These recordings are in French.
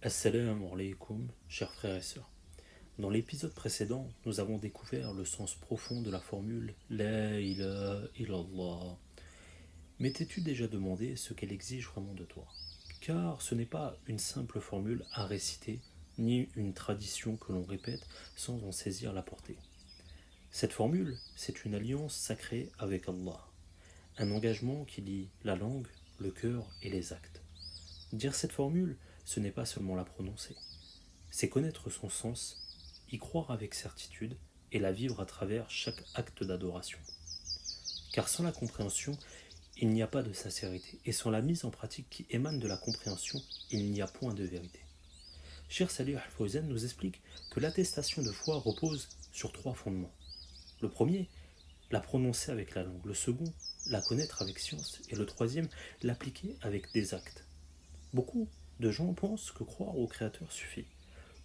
Assalamu alaikum, chers frères et sœurs. Dans l'épisode précédent, nous avons découvert le sens profond de la formule La ilaha illallah. Mais t'es-tu déjà demandé ce qu'elle exige vraiment de toi? Car ce n'est pas une simple formule à réciter, ni une tradition que l'on répète sans en saisir la portée. Cette formule, c'est une alliance sacrée avec Allah, un engagement qui lie la langue, le cœur et les actes. Dire cette formule, ce n'est pas seulement la prononcer, c'est connaître son sens, y croire avec certitude et la vivre à travers chaque acte d'adoration. Car sans la compréhension, il n'y a pas de sincérité, et sans la mise en pratique qui émane de la compréhension, il n'y a point de vérité. Cheikh Salih Al-Fawzan nous explique que l'attestation de foi repose sur trois fondements. Le premier, la prononcer avec la langue. Le second, la connaître avec science. Et le troisième, l'appliquer avec des actes. Beaucoup de gens pensent que croire au Créateur suffit.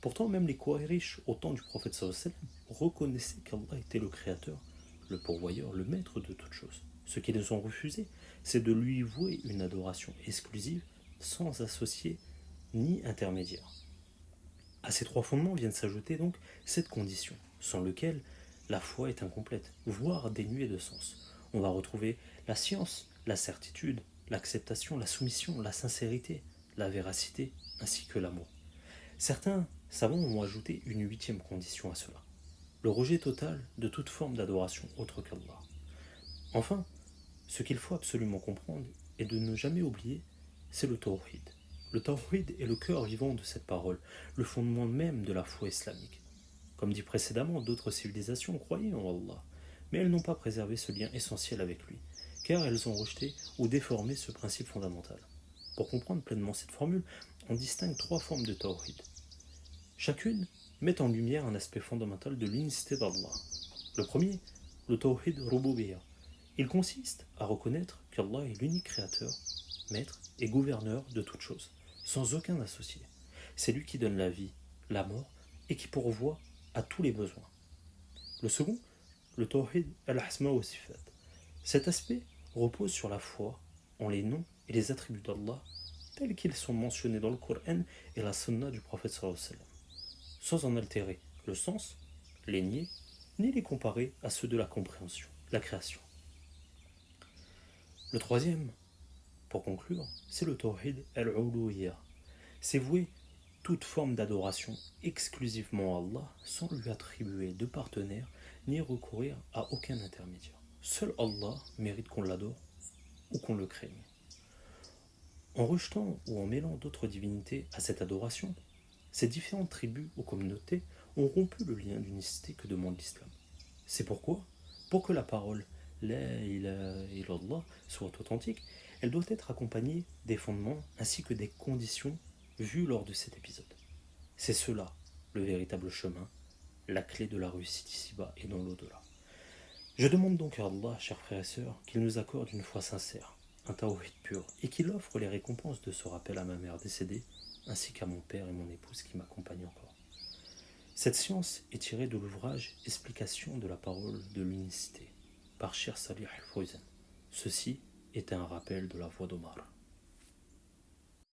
Pourtant, même les Quraysh, au temps du prophète sallallahu alayhi wa sallam, reconnaissaient qu'Allah était le Créateur, le pourvoyeur, le maître de toutes choses. Ce qu'ils ont refusé, c'est de lui vouer une adoration exclusive, sans associer ni intermédiaire. À ces trois fondements viennent s'ajouter donc cette condition, sans lequel la foi est incomplète, voire dénuée de sens. On va retrouver la science, la certitude, l'acceptation, la soumission, la sincérité, la véracité, ainsi que l'amour. Certains savants ont ajouté une huitième condition à cela, le rejet total de toute forme d'adoration autre qu'Allah. Enfin, ce qu'il faut absolument comprendre et de ne jamais oublier, c'est le tawhid. Le tawhid est le cœur vivant de cette parole, le fondement même de la foi islamique. Comme dit précédemment, d'autres civilisations croyaient en Allah, mais elles n'ont pas préservé ce lien essentiel avec lui, car elles ont rejeté ou déformé ce principe fondamental. Pour comprendre pleinement cette formule, on distingue trois formes de tawhid. Chacune met en lumière un aspect fondamental de l'unicité d'Allah. Le premier, le tawhid rububiyya. Il consiste à reconnaître qu'Allah est l'unique créateur, maître et gouverneur de toutes choses, sans aucun associé. C'est lui qui donne la vie, la mort et qui pourvoit à tous les besoins. Le second, le tawhid al-asma wa sifat. Cet aspect repose sur la foi en les noms et les attributs d'Allah tels qu'ils sont mentionnés dans le Coran et la sunna du prophète sallallahu alayhi wa sallam, sans en altérer le sens, les nier, ni les comparer à ceux de la compréhension, la création. Le troisième, pour conclure, c'est le tawhid al-uluhiyya. C'est vouer toute forme d'adoration exclusivement à Allah sans lui attribuer de partenaire ni recourir à aucun intermédiaire. Seul Allah mérite qu'on l'adore ou qu'on le craigne. En rejetant ou en mêlant d'autres divinités à cette adoration, ces différentes tribus ou communautés ont rompu le lien d'unicité que demande l'islam. C'est pourquoi, pour que la parole La ilaha illallah soit authentique, elle doit être accompagnée des fondements ainsi que des conditions vues lors de cet épisode. C'est cela, le véritable chemin, la clé de la réussite ici-bas et dans l'au-delà. Je demande donc à Allah, chers frères et sœurs, qu'il nous accorde une foi sincère, un tawhid pur, et qu'il offre les récompenses de ce rappel à ma mère décédée, ainsi qu'à mon père et mon épouse qui m'accompagnent encore. Cette science est tirée de l'ouvrage Explication de la parole de l'unicité par Cheikh Salih Al-Fawzan. Ceci était un rappel de la voix d'Omar.